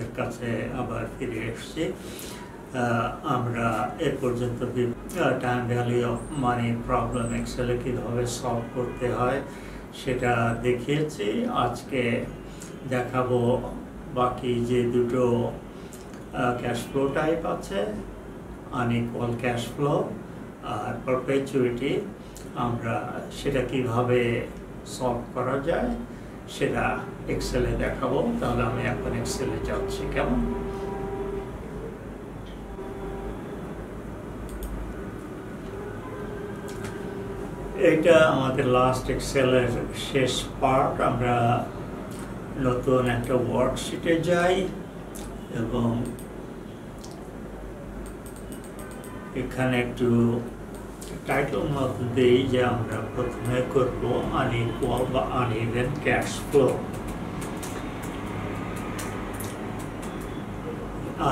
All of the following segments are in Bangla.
আপনাদের কাছে আবার ফিরে এসেছি। আমরা এ পর্যন্ত time value of money problem এক্সেলে কীভাবে সলভ করতে হয় সেটা দেখিয়েছি। আজকে দেখাবো বাকি যে দুটো ক্যাশ ফ্লো টাইপ আছে, আনইকুয়াল ক্যাশ ফ্লো আর পারপেচুইটি। আমরা সেটা কিভাবে সলভ করা যায় সেটা এক্সেলে দেখাবো। তাহলে আমি এখন এক্সেলে যাচ্ছি। কেমন? এটা আমাদের লাস্ট এক্সেলের শেষ পার্ট। আমরা নতুন একটা ওয়ার্কশিটে যাই এবং এখানে একটু টাইটেল মতো দিই যে আমরা প্রথমে করব আনইকুয়াল বা uneven cash flow.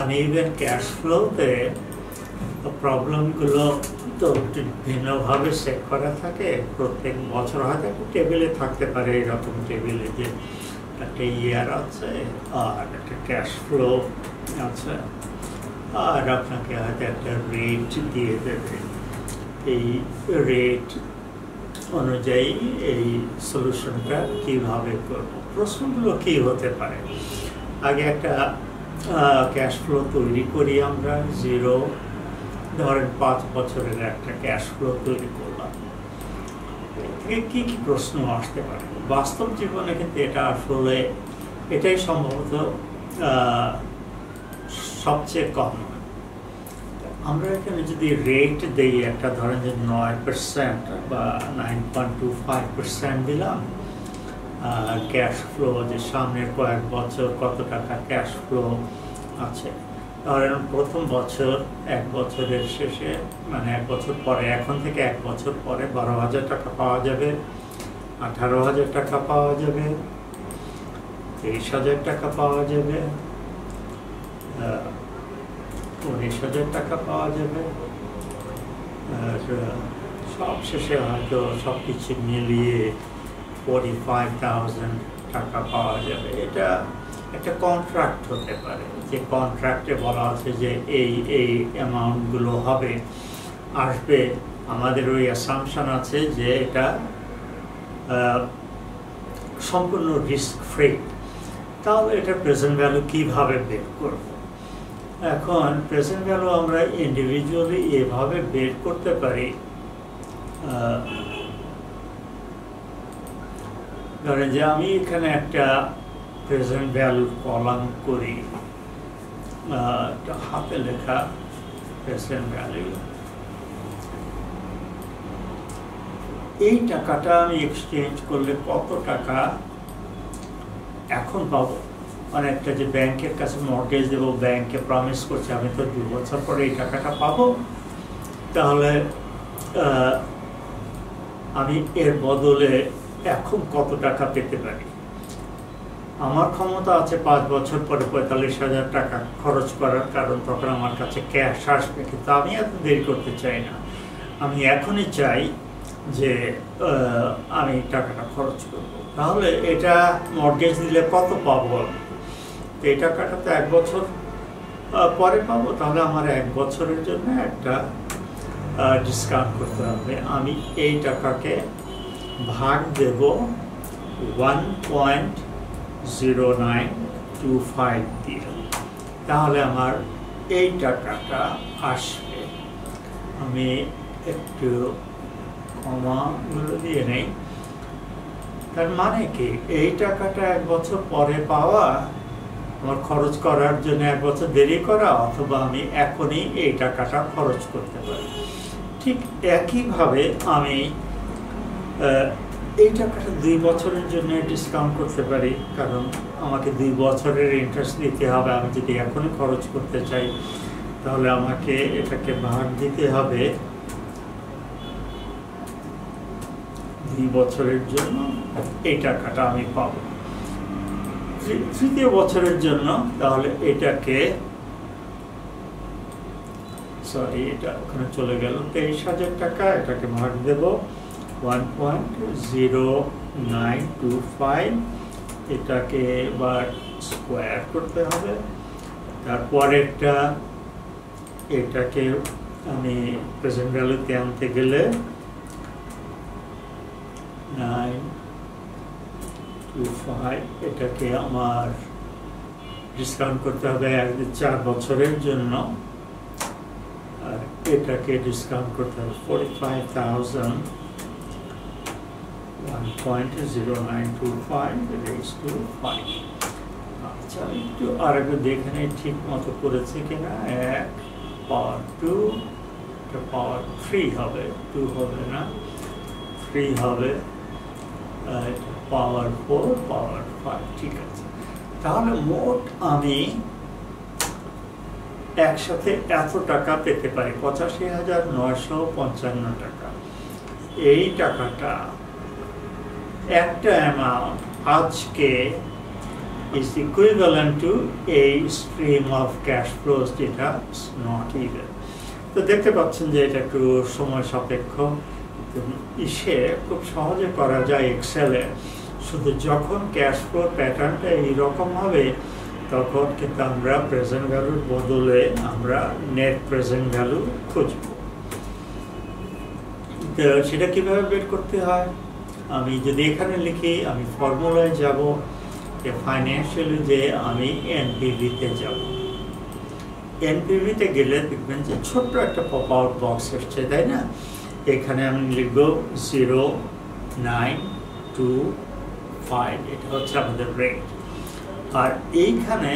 Uneven cash ফ্লোতে প্রবলেমগুলো তো ভিন্নভাবে সেট করা থাকে। প্রত্যেক বছর হয়তো একটা টেবিলে থাকতে পারে, এরকম টেবিলে যে একটা ইয়ার আছে আর একটা ক্যাশ ফ্লো আছে, আর আপনাকে হয়তো একটা রেট দিয়ে দেবে। এই রেট অনুযায়ী এই সলিউশনটা কীভাবে করব, প্রশ্নগুলো কী হতে পারে। আগে একটা ক্যাশ ফ্লো তৈরি করি আমরা। জিরো, ধরেন 5 বছরের একটা ক্যাশ ফ্লো তৈরি করলাম। থেকে কী কী প্রশ্ন আসতে পারে বাস্তব জীবনে, কিন্তু এটা আসলে এটাই সম্ভবত সবচেয়ে কম। আমরা এখানে যদি রেট দিই একটা, ধরেন যে 9% বা 9.25% দিলাম ক্যাশ ফ্লো, যে সামনের কয়েক বছর কত টাকা ক্যাশ ফ্লো আছে। ধরেন প্রথম বছর, 1 বছরের শেষে, মানে 1 বছর পরে, এখন থেকে 1 বছর পরে 12,000 টাকা পাওয়া যাবে, 18,000 টাকা পাওয়া যাবে, 23,000 টাকা পাওয়া যাবে, 19,000 টাকা পাওয়া যাবে, আর সব শেষে হয়তো সব কিছু মিলিয়ে 45,000 টাকা পাওয়া যাবে। এটা একটা কন্ট্রাক্ট হতে পারে, যে কন্ট্রাক্টে বলা আছে যে এই অ্যামাউন্টগুলো হবে, আসবে। আমাদের ওই অ্যাসাম্পশন আছে যে এটা সম্পূর্ণ রিস্ক ফ্রি। তাহলে এটা প্রেজেন্ট ভ্যালু কীভাবে বের করব? এখন প্রেজেন্ট ভ্যালু আমরা ইন্ডিভিজুয়ালি এভাবে বের করতে পারি। ধরেন যে আমি এখানে একটা প্রেজেন্ট ভ্যালুর কলাম করি, হাতে লেখা প্রেজেন্ট ভ্যালু। এই টাকাটা আমি এক্সচেঞ্জ করলে কত টাকা এখন পাবো। মানে একটা যে ব্যাংকের কাছে মর্টগেজ দেবো, ব্যাংকে প্রমিস করছে আমি তো 2 বছর পরে এই টাকাটা পাবো, তাহলে আমি এর বদলে এখন কত টাকা পেতে পারি। আমার ক্ষমতা আছে 5 বছর পরে 45,000 টাকা খরচ করার, কারণ তখন আমার কাছে ক্যাশ আসবে। কিন্তু আমি এত দেরি করতে চাই না, আমি এখনই চাই যে আমি টাকাটা খরচ করব। তাহলে এটা মর্টগেজ দিলে কত পাবো? এই টাকাটা তো 1 বছর পরে পাবো, তাহলে আমার 1 বছরের জন্য একটা ডিসকাউন্ট করতে হবে। আমি এই টাকাকে ভাগ দেব 1.0925 দিয়ে, তাহলে আমার এই টাকাটা আসবে। আমি একটু কমাগুলো দিয়ে নেই। তার মানে কি, এই টাকাটা 1 বছর পরে পাওয়া, আমার খরচ করার জন্য 1 বছর দেরি করা, অথবা আমি এখনই এই টাকাটা খরচ করতে পারি। ঠিক একইভাবে আমি এই টাকাটা 2 বছরের জন্য ডিসকাউন্ট করতে পারি, কারণ আমাকে 2 বছরের ইন্টারেস্ট দিতে হবে। আমি যদি এখনই খরচ করতে চাই, তাহলে আমাকে এটাকে ভাগ দিতে হবে 2 বছরের জন্য, এই টাকাটা আমি পাবো। 3য় বছরের জন্য তাহলে এটাকে, সরি এটা ওখানে চলে গেল, 23,000 টাকা, এটাকে ভাগ দেব 1.0925, এটাকে এবার স্কোয়ার করতে হবে। তারপরেরটা এটাকে আমি প্রেজেন্ট ভ্যালুতে আনতে গেলে 925 এটাকে আমার ডিসকাউন্ট করতে হবে 4 বছরের জন্য, আর এটাকে ডিসকাউন্ট করতে হবে 45,000 1.0925 raised to 5। আচ্ছা, একটু আর একটু দেখে নেই ঠিক মতো করেছে কিনা। 1 পাওয়ার 2 পাওয়ার 3 হবে, 2 হবে না, 3 হবে, পাওয়ার 4 পাওয়ার 5। ঠিক আছে, তাহলে মোট আমি একসাথে এত টাকা পেতে পারি, 85,955 টাকা। এই টাকাটা একটা অ্যামাউন্ট আজকে is equivalent to a stream of cash flows যেটা not even। তো দেখতে পাচ্ছেন যে এটা একটু সময় সাপেক্ষ, ইসে খুব সহজে করা যায় এক্সেলে। শুধু যখন ক্যাশ ফ্লো প্যাটার্নটা এইরকম হবে তখন কিন্তু আমরা প্রেজেন্ট ভ্যালুর বদলে আমরা নেট প্রেজেন্ট ভ্যালু খুঁজব। তো সেটা কিভাবে বের করতে হয়, আমি যদি এখানে লিখি, আমি ফর্মুলায় যাব, ফাইন্যান্সিয়ালি যে আমি এনপিভিতে যাব। এনপিভিতে গেলে দেখবেন যে ছোট্ট একটা পপ আউট বক্স এসছে, তাই না? এখানে আমি লিখব 0,925, এটা হচ্ছে আমাদের রেট। আর এইখানে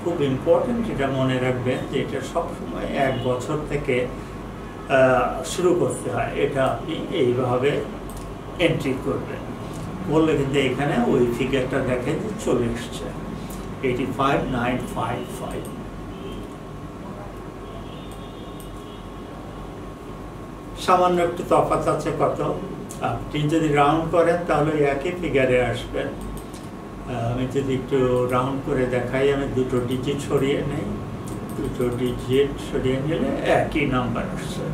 খুব ইম্পর্টেন্ট এটা মনে রাখবেন যে এটা সবসময় 1 বছর থেকে শুরু করতে হয়। এটা আপনি এইভাবে এন্ট্রি করবেন, বললে কিন্তু এখানে ওই ফিগারটা দেখেন যে চলে এসছে 85,955। সামান্য একটু তফাৎ আছে, কত? আপনি যদি রাউন্ড করেন তাহলে একই ফিগারে আসবেন। আমি যদি একটু রাউন্ড করে দেখাই, আমি 2টো ডিজিট সরিয়ে নেই, 2টো ডিজিট সরিয়ে নিলে একই নাম্বার আসছে।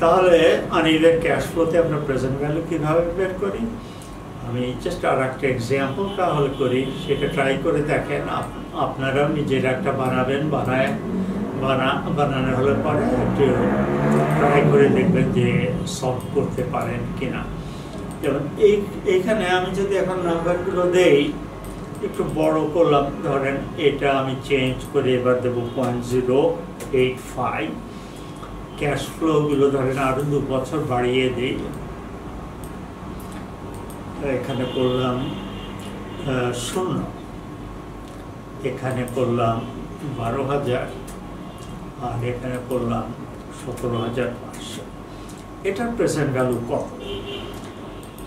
তাহলে আনইভেন ক্যাশ ফ্লোতে আমরা প্রেজেন্ট ভ্যালু কীভাবে বের করি, আমি জাস্ট আর একটা এক্সাম্পল তাহলে করি, সেটা ট্রাই করে দেখেন। আপনারাও নিজের একটা বানাবেন, বানানো হলে পরে একটু ট্রাই করে দেখবেন যে সলভ করতে পারেন কিনা। যেমন এইখানে আমি যদি এখন নাম্বারগুলো দেই, একটু বড় করলাম, ধরেন এটা আমি চেঞ্জ করে এবার দেবো 0.085। ক্যাশ ফ্লোগুলো ধরেন আরও 2 বছর বাড়িয়ে দিই, এখানে করলাম 0, এখানে করলাম 12,000, আর এখানে করলাম 17,500। এটার প্রেজেন্ট ভ্যালু কত?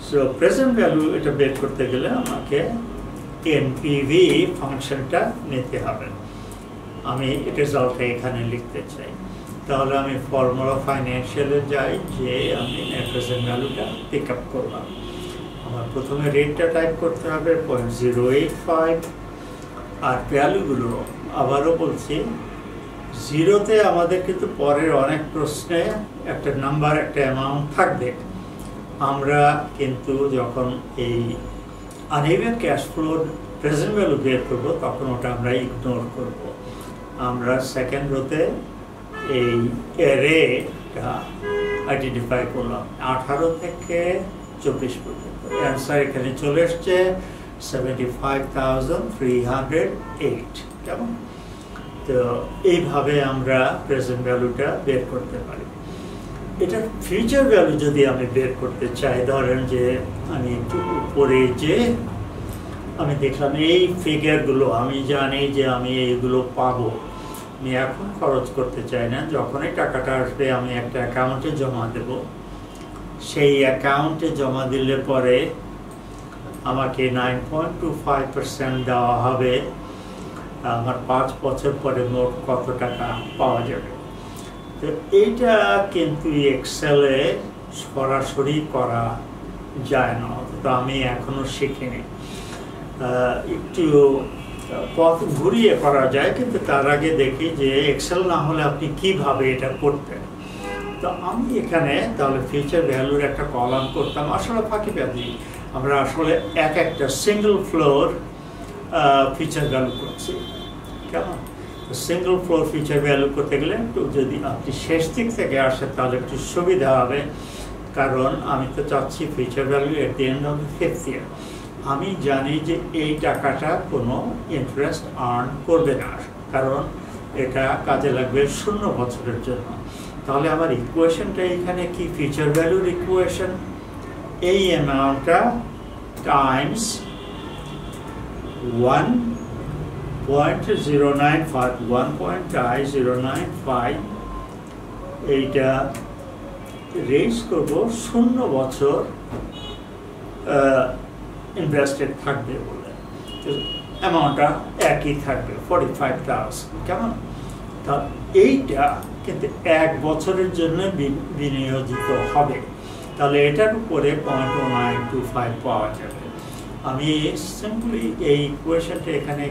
সো প্রেজেন্ট ভ্যালু এটা বের করতে গেলে আমাকে এনপিভি ফাংশনটা নিতে হবে। আমি রেজাল্টটা এখানে লিখতে চাই, তাহলে আমি ফর্মুলা ফাইন্যান্সিয়ালে যাই, যে আমি নেট প্রেজেন্ট ভ্যালুটা পিক আপ করলাম। আমার প্রথমে রেটটা টাইপ করতে হবে 0.085, আর ভ্যালুগুলো আবারও বলছি, 0তে আমাদের কিন্তু পরের অনেক প্রশ্নে একটা নাম্বার, একটা অ্যামাউন্ট থাকবে। আমরা কিন্তু যখন এই আনইভেন ক্যাশ ফ্লোর প্রেজেন্ট ভ্যালু বের করবো তখন ওটা আমরা ইগনোর করব। আমরা সেকেন্ড রোতে এই রেটটা আইডেন্টিফাই করলাম 18 থেকে 24 পর্যন্ত। অ্যান্সার এখানে চলে এসছে 75,308। কেমন? তো এইভাবে আমরা প্রেজেন্ট ভ্যালুটা বের করতে পারি। এটা ফিউচার ভ্যালু যদি আমি বের করতে চাই, ধরেন যে আমি একটু উপরে যে আমি দেখলাম এই ফিগারগুলো, আমি জানি যে আমি এইগুলো পাবো, আমি এখন খরচ করতে চাই না, যখনই টাকাটা আসবে আমি একটা অ্যাকাউন্টে জমা দেব। সেই অ্যাকাউন্টে জমা দিলে পরে আমাকে 9.25% দেওয়া হবে। আমার 5 বছর পরে মোট কত টাকা পাওয়া যাবে। তো এইটা কিন্তু এক্সেলে সরাসরি করা যায় না, তো আমি এখনো শিখিনি। একটু পথ ঘুরিয়ে করা যায়, কিন্তু তার আগে দেখি যে এক্সেল না হলে আপনি কিভাবে এটা করতেন। তো আমি এখানে তাহলে ফিউচার ভ্যালুর একটা কলাম করতাম। আসলে ফাঁকিবাজি, আমরা আসলে একটা সিঙ্গেল ফ্লোর ফিউচার ভ্যালু করছি। কেমন? সিঙ্গল ফ্লোর ফিচার ভ্যালু করতে গেলে একটু যদি আপনি শেষ দিক থেকে আসেন তাহলে একটু সুবিধা হবে, কারণ আমি তো চাচ্ছি feature value at the end of the 5th ইয়ার। আমি জানি যে এই টাকাটা কোনো ইন্টারেস্ট আর্ন করবে না, কারণ এটা কাজে লাগবে 0 বছরের জন্য। তাহলে আমার ইকুয়েশনটা এখানে কি ফিচার ভ্যালুর ইকুয়েশন, এই অ্যামাউন্টটা টাইমস 1.095 এইটা রেজ করব 0 বছর ইনভেস্টেড থাকবে বলে, অ্যামাউন্টটা একই থাকবে 45,000। কেমন? তা এইটা কিন্তু 1 বছরের জন্য বিনিয়োজিত হবে, তাহলে এটার উপরে 0.0925 পাওয়া যাবে। আমি সিম্পলি এই ইকুয়েশনটা এখানে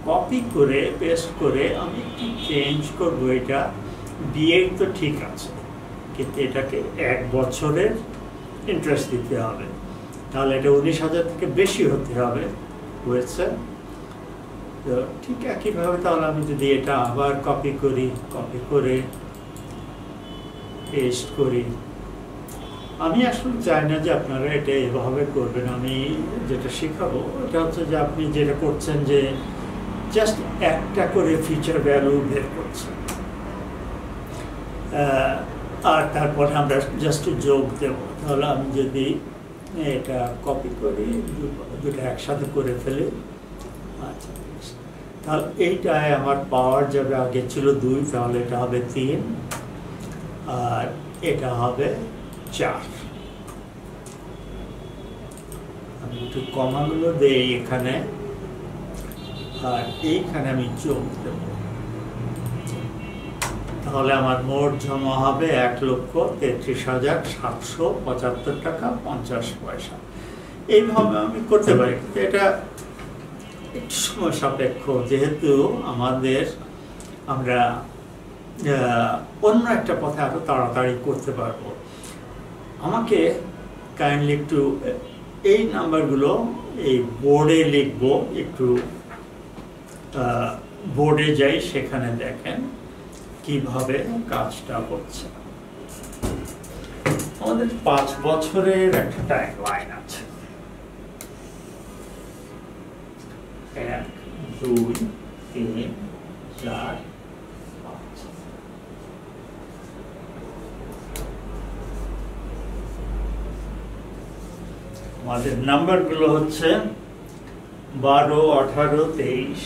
কপি করে পেস্ট করে আমি একটু চেঞ্জ করব। এটা বিয়ে তো ঠিক আছে, কিন্তু এটাকে 1 বছরের ইন্টারেস্ট দিতে হবে, তাহলে এটা 19,000 থেকে বেশি হতে হবে, বুঝছে? তো ঠিক একইভাবে তাহলে আমি যদি এটা আবার কপি করে পেস্ট করি, আমি আসলে চাই না যে আপনারা এটা এভাবে করবেন। আমি যেটা শেখাবো এটা হচ্ছে যে আপনি যেটা করছেন যে জাস্ট একটা করে ফিচার ভ্যালু বের করছেন, আর তারপরে আমরা জাস্ট যোগ দেব। তাহলে আমি যদি এটা কপি করি, দুটো একসাথে করে ফেলি, আচ্ছা, তাহলে এইটায় আমার পাওয়ার যাবে, আগে ছিল 2, তাহলে এটা হবে 3, আর এটা হবে 4। আমি একটু কমাগুলো দেই এখানে, আর এইখানে আমি যোগ দেব, তাহলে আমার মোট জমা হবে 1,33,775 টাকা 50 পয়সা। এইভাবে আমি করতে পারি, কিন্তু এটা একটু সময় সাপেক্ষ, যেহেতু আমরা অন্য একটা পথে আরো তাড়াতাড়ি করতে পারবো। আমাকে কাইন্ডলি একটু এই নাম্বারগুলো এই বোর্ডে লিখবো, একটু বোর্ডে যাই, সেখানে দেখেন কিভাবে কাজটা হচ্ছে। আমাদের 5 বছরের একটা টাইম লাইন আছে, 1, 2, 3, 4, 5। আমাদের নাম্বারগুলো হচ্ছে 12, 18, 23,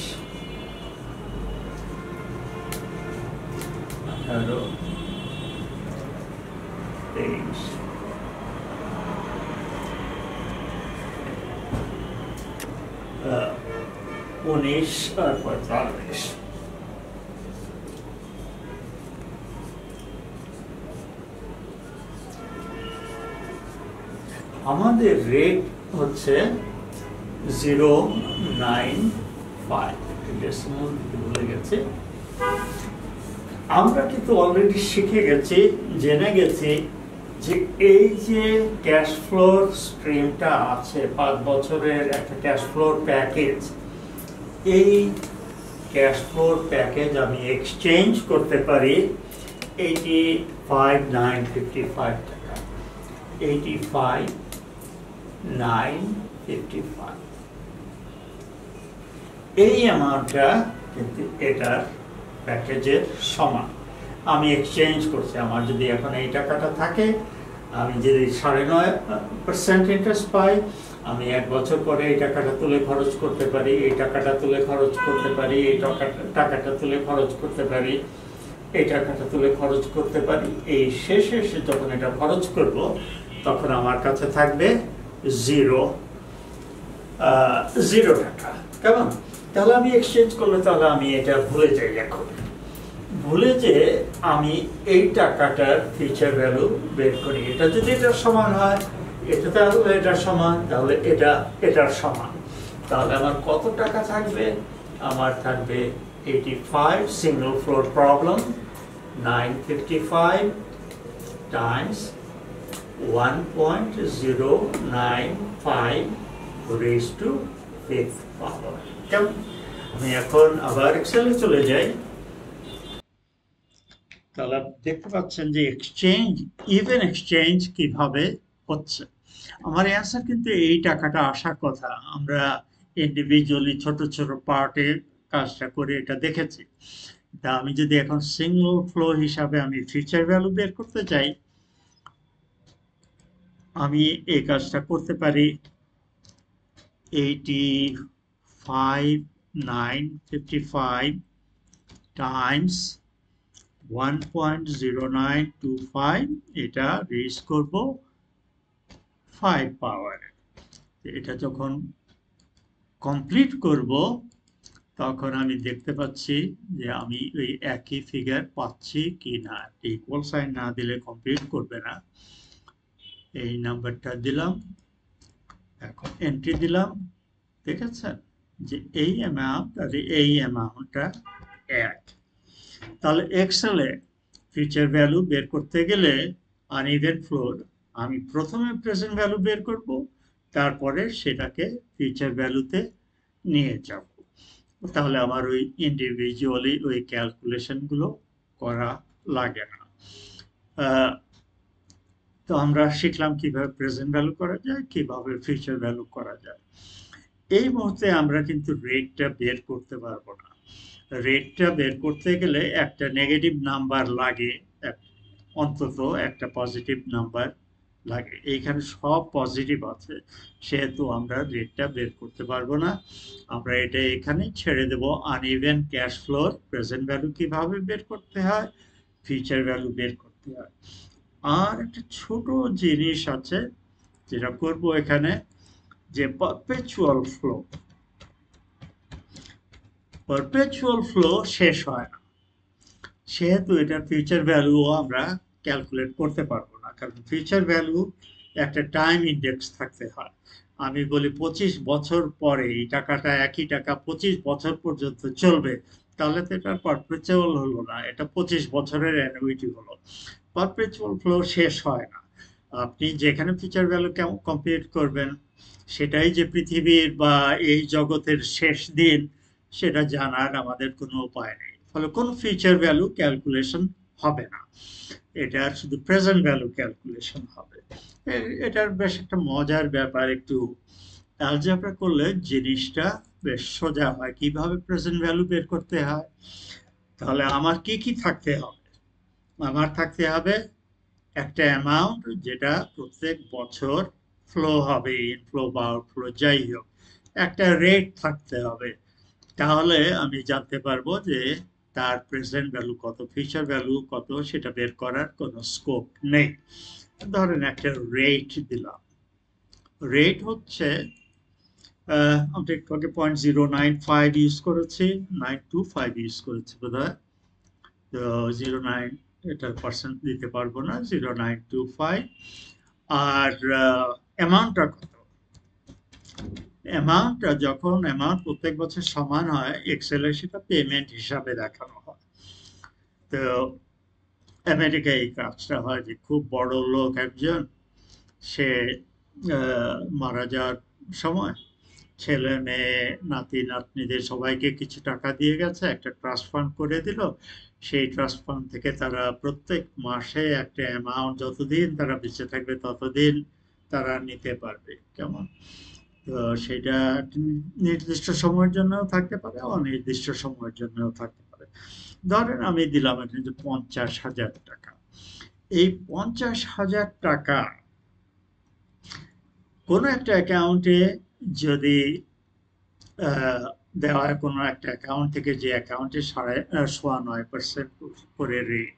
18, 23, 19 আর 45। আমাদের রেট হচ্ছে 0.95, ভুলে গেছি। আমরা কিন্তু অলরেডি শিখে গেছি, জেনে গেছি যে এই যে ক্যাশ ফ্লোর স্ট্রিমটা আছে, 5 বছরের একটা ক্যাশ ফ্লোর প্যাকেজ, এই ক্যাশ ফ্লোর প্যাকেজ আমি এক্সচেঞ্জ করতে পারি 85,955 টাকা, 85,955। এই অ্যামাউন্টটা কিন্তু এটার প্যাকেজের সমান। আমি এক্সচেঞ্জ করছি, আমার যদি এখন এই টাকাটা থাকে, আমি যদি 9.5% ইন্টারেস্ট পাই, আমি 1 বছর পরে এই টাকাটা তুলে খরচ করতে পারি, এই টাকাটা তুলে খরচ করতে পারি, এই টাকাটা তুলে খরচ করতে পারি, এই টাকাটা তুলে খরচ করতে পারি। এই শেষে যখন এটা খরচ করব, তখন আমার কাছে থাকবে 0 টাকা। কেমন? তাহলে আমি এক্সচেঞ্জ করলে তাহলে আমি এটা ভুলে যাই, এখন ভুলে যে আমি এই টাকাটার ফিউচার ভ্যালু বের করি। এটা যদি এটার সমান হয়, এটা তাহলে এটার সমান, তাহলে এটা এটার সমান, তাহলে আমার কত টাকা থাকবে? আমার থাকবে 85, single floor problem, 955 Times 1.095 raised to 5th power। কেমন? আমি এখন আবার এক্সেলে চলে যাই। তাহলে আপনি দেখতে পাচ্ছেন যে এক্সচেঞ্জ, ইভেন এক্সচেঞ্জ কিভাবে হচ্ছে। আমার অ্যান্সার কিন্তু এই টাকাটা আসার কথা। আমরা ইন্ডিভিজুয়ালি ছোট ছোট পার্টে কাজটা করে এটা দেখেছি। তা আমি যদি এখন সিঙ্গল ফ্লো হিসাবে আমি ফিউচার ভ্যালু বের করতে চাই, আমি এই কাজটা করতে পারি। 85,955 টাইমস 1.0925, এটা রেজ করব 5 পাওয়ার। এটা যখন কমপ্লিট করব তখন আমি দেখতে পাচ্ছি যে আমি ওই একই ফিগার পাচ্ছি কি না। ইকুয়াল সাইন না দিলে কমপ্লিট করবে না। এই নাম্বারটা দিলাম, এখন এন্ট্রি দিলাম, দেখেছেন যে এই অ্যামাউন্ট আর এই অ্যামাউন্টটা এক। তাহলে এক্সেলে ফিউচার ভ্যালু বের করতে গেলে আনইভেন ফ্লোর আমি প্রথমে প্রেজেন্ট ভ্যালু বের করব, তারপরে সেটাকে ফিউচার ভ্যালুতে নিয়ে যাব। তাহলে আমার ওই ইন্ডিভিজুয়ালি ওই ক্যালকুলেশনগুলো করা লাগে না। তো আমরা শিখলাম কিভাবে প্রেজেন্ট ভ্যালু করা যায়, কিভাবে ফিউচার ভ্যালু করা যায়। এই মুহূর্তে আমরা কিন্তু রেটটা বের করতে পারবো না। রেটটা বের করতে গেলে একটা নেগেটিভ নাম্বার লাগে, অন্তত একটা পজিটিভ নাম্বার লাগে। এইখানে সব পজিটিভ আছে, সেহেতু আমরা রেটটা বের করতে পারবো না। আমরা এটা এখানে ছেড়ে দেব। আনইভেন ক্যাশ ফ্লোর প্রেজেন্ট ভ্যালু কিভাবে বের করতে হয়, ফিউচার ভ্যালু বের করতে হয়। আর একটা ছোট জিনিস আছে যেটা করব এখানে, যে পারপেচুয়াল ফ্লো। পারপেচুয়াল ফ্লো শেষ হয় না, সেহেতু এটার ফিউচার ভ্যালুও আমরা ক্যালকুলেট করতে পারবো না, কারণ ফিউচার ভ্যালু একটা টাইম ইন্ডেক্স থাকতে হয়। আমি বলি 25 বছর পরে এই টাকাটা, একই টাকা 25 বছর পর্যন্ত চলবে, তাহলে তো এটা পারপেচুয়াল হলো না, এটা 25 বছরের অ্যানুইটি হলো। পারপেচুয়াল ফ্লো শেষ হয় না। আপনি যেখানে ফিউচার ভ্যালু কেমন কম্পিউট করবেন, সেটাই যে পৃথিবীর বা এই জগতের শেষ দিন, সেটা জানার আমাদের কোনো উপায় নেই। ফলে কোনো ফিউচার ভ্যালু ক্যালকুলেশন হবে না, এটার শুধু প্রেজেন্ট ভ্যালু ক্যালকুলেশন হবে। এটার বেশ একটা মজার ব্যাপার। একটু অ্যালজেব্রা করলে জিনিসটা বেশ সোজা হয়, কিভাবে প্রেজেন্ট ভ্যালু বের করতে হয়। তাহলে আমার কি কি থাকতে হবে? আমার থাকতে হবে একটা অ্যামাউন্ট যেটা প্রত্যেক বছর ফ্লো হবে, ইনফ্লো বা আউটফ্লো যাই হোক। একটা রেট থাকতে হবে, তাহলে আমি জানতে পারবো যে তার প্রেজেন্ট ভ্যালু কত, ফিউচার ভ্যালু কত, সেটা বের করার কোনো স্কোপ নেই। ধরেন একটা রেট দিলাম। রেট হচ্ছে আমরা একটু আগে 0.095 ইউজ করেছি, 925 ইউজ করেছি বোধ হয়। তো 09 এটার পার্সেন্ট দিতে পারবো না, 0925। আর অ্যামাউন্টটা কত? অ্যামাউন্টটা যখন অ্যামাউন্ট প্রত্যেক বছর সমান হয়, এক্সেলে সেটা পেমেন্ট হিসাবে দেখানো হয়। তো আমেরিকায় এই কাজটা হয় যে খুব বড় লোক একজন, সে মারা যাওয়ার সময় ছেলে মেয়ে নাতি নাতনিদের সবাইকে কিছু টাকা দিয়ে গেছে, একটা ট্রাস্ট ফান্ড করে দিল। সেই ট্রাস্ট ফান্ড থেকে তারা প্রত্যেক মাসে একটা অ্যামাউন্ট, যতদিন তারা বেঁচে থাকবে ততদিন তারা নিতে পারবে। কেমন? তো সেটা নির্দিষ্ট সময়ের জন্যও থাকতে পারে, অনির্দিষ্ট সময়ের জন্যও থাকতে পারে। ধরেন আমি দিলাম এখানে যে 50,000 টাকা। এই 50,000 টাকা কোনো একটা অ্যাকাউন্টে যদি দেওয়া হয়, কোনো একটা অ্যাকাউন্ট থেকে, যে অ্যাকাউন্টে 9.5% করে রেট,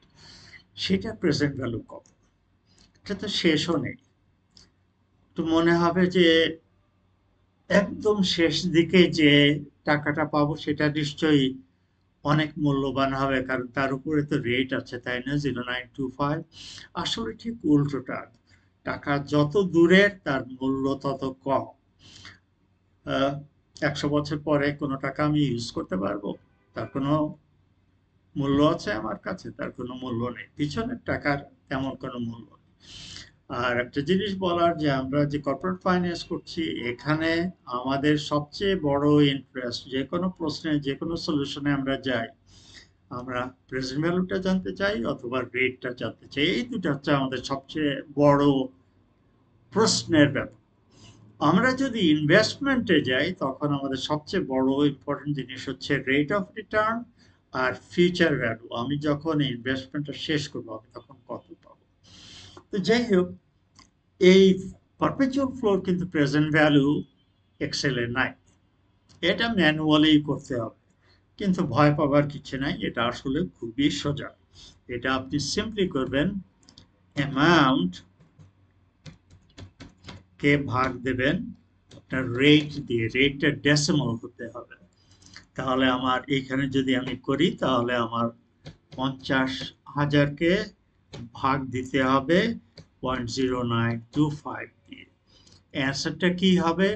সেটা প্রেজেন্ট ভ্যালু কত? এটা তো শেষও নেই। তো মনে হবে যে একদম শেষ দিকে যে টাকাটা পাবো সেটা নিশ্চয়ই অনেক মূল্যবান হবে, কারণ তার উপরে তো রেট আছে, তাই না, 0925। আসলে ঠিক উল্টোটা, টাকা যত দূরের তার মূল্য তত কম। 100 বছর পরে কোনো টাকা আমি ইউজ করতে পারবো? তার কোনো মূল্য আছে আমার কাছে? তার কোনো মূল্য নেই। পিছনের টাকার তেমন কোনো মূল্য নেই। আর একটা জিনিস বলার যে আমরা যে কর্পোরেট ফাইন্যান্স করছি এখানে আমাদের সবচেয়ে বড় ইন্টারেস্ট যে কোনো প্রশ্নে যে কোনো সলিউশনে আমরা যাই আমরা প্রেজেন্ট ভ্যালুটা জানতে চাই অথবা রেটটা জানতে চাই এই দুটো হচ্ছে আমাদের সবচেয়ে বড় প্রশ্নের ব্যাপার আমরা যদি ইনভেস্টমেন্টে যাই তখন আমাদের সবচেয়ে বড় ইম্পর্টেন্ট জিনিস হচ্ছে রেট অফ রিটার্ন আর ফিউচার ভ্যালু আমি যখন ইনভেস্টমেন্টটা শেষ করবো আমি তখন কত পাবো তো যাই হোক এই পারপেচুয়াল ফ্লোর কিন্তু প্রেজেন্ট ভ্যালু এক্সেলে নাই এটা ম্যানুয়ালি করতে হবে কিন্তু ভয় পাবার কিছু নাই এটা আসলে খুবই সোজা এটা আপনি সিম্পলি করবেন অ্যামাউন্ট কে ভাগ দেবেন আপনার রেট দিয়ে রেটটা ডেসিমাল হতে হবে তাহলে আমার এইখানে যদি আমি করি তাহলে আমার 50,000-কে ভাগ দিতে হবে 0.0925 দিয়ে অ্যান্সারটা কি হবে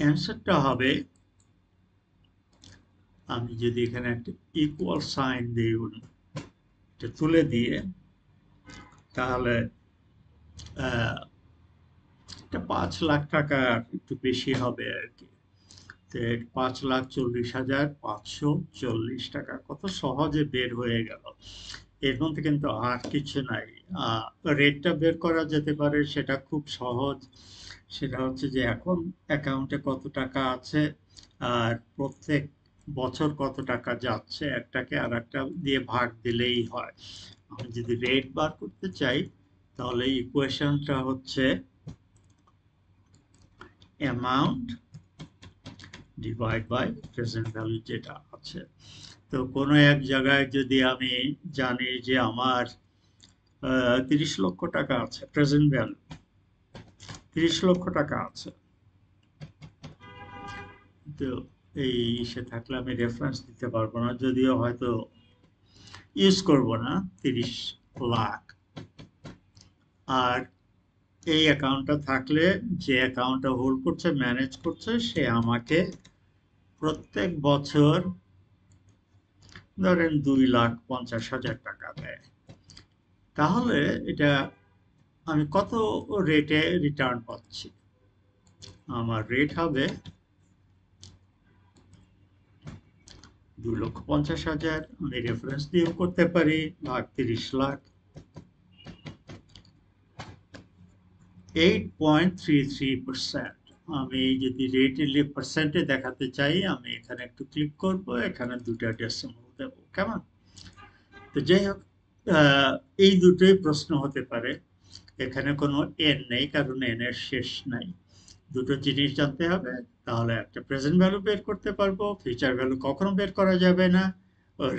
অ্যান্সারটা হবে আমি যদি এখানে একটা ইকুয়াল সাইন দিই এটা তুলে দিয়ে তাহলে এটা 5 লাখ টাকা একটু বেশি হবে আর কি 5,40,540 টাকা কত সহজে বের হয়ে গেল এর মধ্যে কিন্তু আর কিছু নাই রেটটা বের করা যেতে পারে সেটা খুব সহজ সেটা হচ্ছে যে এখন অ্যাকাউন্টে কত টাকা আছে আর প্রত্যেক বছর কত টাকা যাচ্ছে একটাকে আর একটা দিয়ে ভাগ দিলেই হয় আমি যদি রেট বার করতে চাই তাহলে ইকুয়েশনটা হচ্ছে amount divide by present value যেটা আছে তো কোনো এক জায়গায় যদি আমি জানি যে আমার 30 লক্ষ টাকা আছে প্রেজেন্ট ভ্যালু 30 লক্ষ টাকা আছে তো এই সে থাকলে আমি রেফারেন্স দিতে পারবো না যদিও হয়তো ইউজ করব না 30 লাখ আর এই অ্যাকাউন্টটা থাকলে যে অ্যাকাউন্টটা হোল্ড করছে ম্যানেজ করছে সে আমাকে প্রত্যেক বছর ধরেন 2,50,000 টাকা দেয় তাহলে এটা আমি কত রেটে রিটার্ন পাচ্ছি আমার রেট হবে 2,50,000 আমি রেফারেন্স দিয়েও করতে পারি ভাগ 30 লাখ 8.33% আমি যদি রেট পার্সেন্টে দেখাতে চাই আমি এখানে একটু ক্লিক করব এখানে দুটো ডেসিমাল দেব কেমন তো যাই হোক এই দুটোই প্রশ্ন হতে পারে এখানে কোনো এন নেই কারণ এন এর শেষ নাই দুটো জিনিস জানতে হবে তাহলে একটা প্রেজেন্ট ভ্যালু বের করতে পারবো ফিউচার ভ্যালু কখনো বের করা যাবে না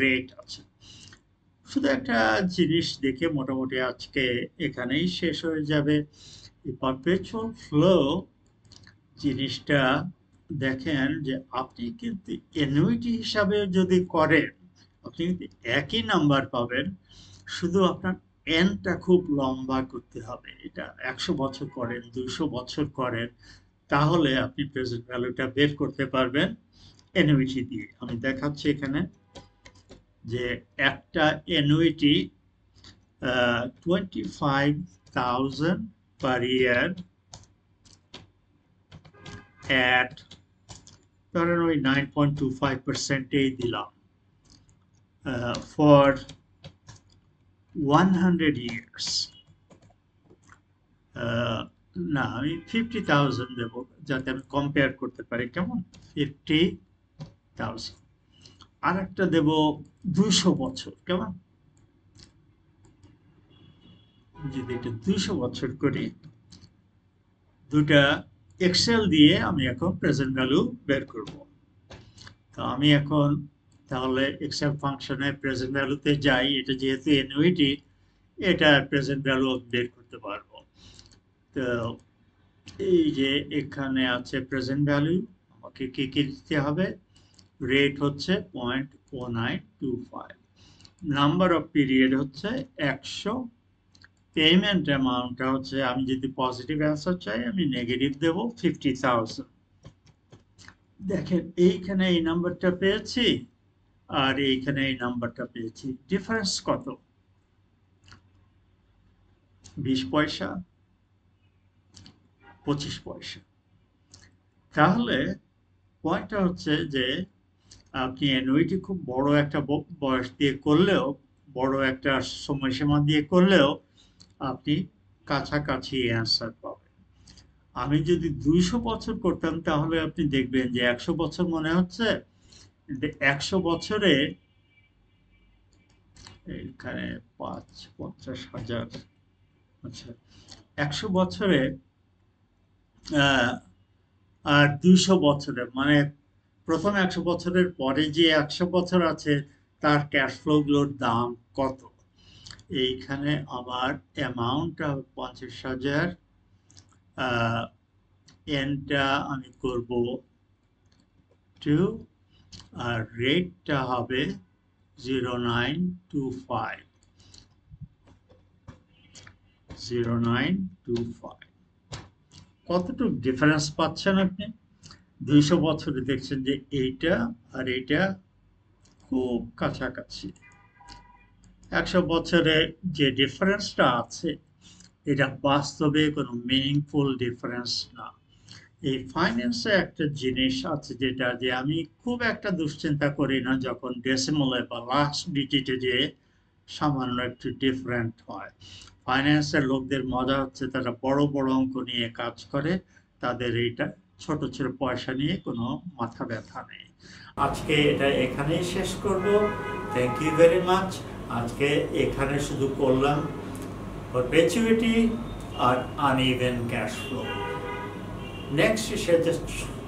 রেট আছে শুধু একটা জিনিস দেখে মোটামুটি আজকে এখানেই শেষ হয়ে যাবে পারপেচুয়াল ফ্লো জিনিসটা দেখেন যে আপনি কিন্তু অ্যানুইটি হিসাবে যদি করেন আপনি কিন্তু একই নাম্বার পাবেন শুধু আপনার এনটা খুব লম্বা করতে হবে এটা 100 বছর করেন 200 বছর করেন তাহলে আপনি প্রেজেন্ট ভ্যালুটা বের করতে পারবেন অ্যানুইটি দিয়ে আমি দেখাচ্ছি এখানে যে একটা অ্যানুইটি 25,000 per year at ধরেন ওই 9.25%-এই দিলাম for 100 years না আমি 50,000 দেব যাতে আমি কম্পেয়ার করতে পারি কেমন 50,000 আর একটা দেব 200 বছর কেমন যদি এটা 200 বছর করি দুটা এক্সেল দিয়ে আমি এখন প্রেজেন্ট ভ্যালু বের করব তো আমি এখন তাহলে এক্সেল ফাংশনে প্রেজেন্ট ভ্যালুতে যাই এটা যেহেতু অ্যানুইটি এটা প্রেজেন্ট ভ্যালু বের করতে পারবো তো এই যে এখানে আছে প্রেজেন্ট ভ্যালু আমাকে কি কি দিতে হবে রেট হচ্ছে 0.0925 নাম্বার অফ পিরিয়ড হচ্ছে 100 পেমেন্ট অ্যামাউন্টটা হচ্ছে আমি যদি পজিটিভ অ্যান্সার চাই আমি নেগেটিভ দেব 50,000 দেখেন এইখানে এই নাম্বারটা পেয়েছি আর এইখানে এই নাম্বারটা পেয়েছি ডিফারেন্স কত 20 পয়সা, 25 পয়সা। তাহলে পয়েন্টটা হচ্ছে যে আপনি অ্যানুইটি খুব বড় একটা বয়স দিয়ে করলেও, বড় একটা সময়সীমা দিয়ে করলেও আপনি কাছাকাছি অ্যান্সার পাবেন। আমি যদি 200 বছর করতাম তাহলে আপনি দেখবেন যে 100 বছর মনে হচ্ছে, 100 বছরে এখানে 50,000, আচ্ছা 100 বছরে আর 200 বছরে মানে প্রথম 100 বছরের পরে যে 100 বছর আছে তার ক্যাশ ফ্লোগুলোর দাম কত। এইখানে আমার অ্যামাউন্ট 50,000, এনটা আমি করব 2, আর রেটটা হবে 0925, 0925। কতটুকু ডিফারেন্স পাচ্ছেন আপনি? 200 বছরে দেখছেন যে এইটা আর এইটা খুব কাছাকাছি। 100 বছরে যে ডিফারেন্সটা আছে এটা বাস্তবে কোনো মিনিংফুল ডিফারেন্স না। এই ফাইন্যান্সে একটা জিনিস আছে যেটা যে আমি খুব একটা দুশ্চিন্তা করি না যখন ডেসিমলে বা লাস্ট ডিজিটে যে সামান্য একটু ডিফারেন্ট হয়। ফাইন্যান্সের লোকদের মজা হচ্ছে তারা বড় বড় অঙ্ক নিয়ে কাজ করে, তাদের এইটা ছোট ছোট পয়সা নিয়ে কোনো মাথা ব্যথা নেই। আজকে এটা এখানেই শেষ করব। Thank you very much. আজকে এখানে শুধু করলাম পারপেচুইটি আর আনইভেন ক্যাশ ফ্লো। নেক্সট সে যে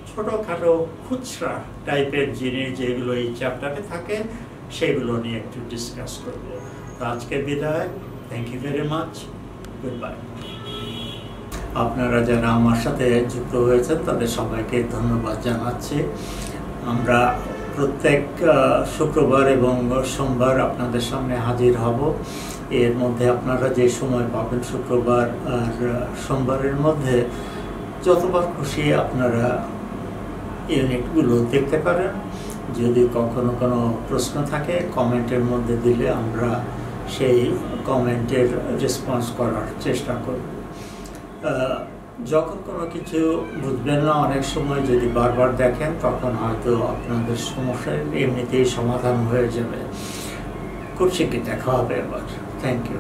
ছোটোখাটো খুচরা টাইপের জিনিস যেগুলো এই চ্যাপ্টারে থাকে সেগুলো নিয়ে একটু ডিসকাস করব। তো আজকের বিদায়। Thank you very much. Goodbye. আপনারা যারা আমার সাথে যুক্ত হয়েছেন তাদের সবাইকে ধন্যবাদ জানাচ্ছি। আমরা প্রত্যেক শুক্রবার এবং সোমবার আপনাদের সামনে হাজির হব। এর মধ্যে আপনারা যে সময় পাবেন শুক্রবার আর সোমবারের মধ্যে যতবার খুশি আপনারা ইউনিটগুলো দেখতে পারেন। যদি কখনো কোনো প্রশ্ন থাকে কমেন্টের মধ্যে দিলে আমরা সেই কমেন্টের রেসপন্স করার চেষ্টা করব। যখন কোনো কিছু বুঝবেন না অনেক সময় যদি বারবার দেখেন তখন হয়তো আপনাদের সমস্যার এমনিতেই সমাধান হয়ে যাবে। খুব শীঘ্রই দেখা হবে এবার। Thank you.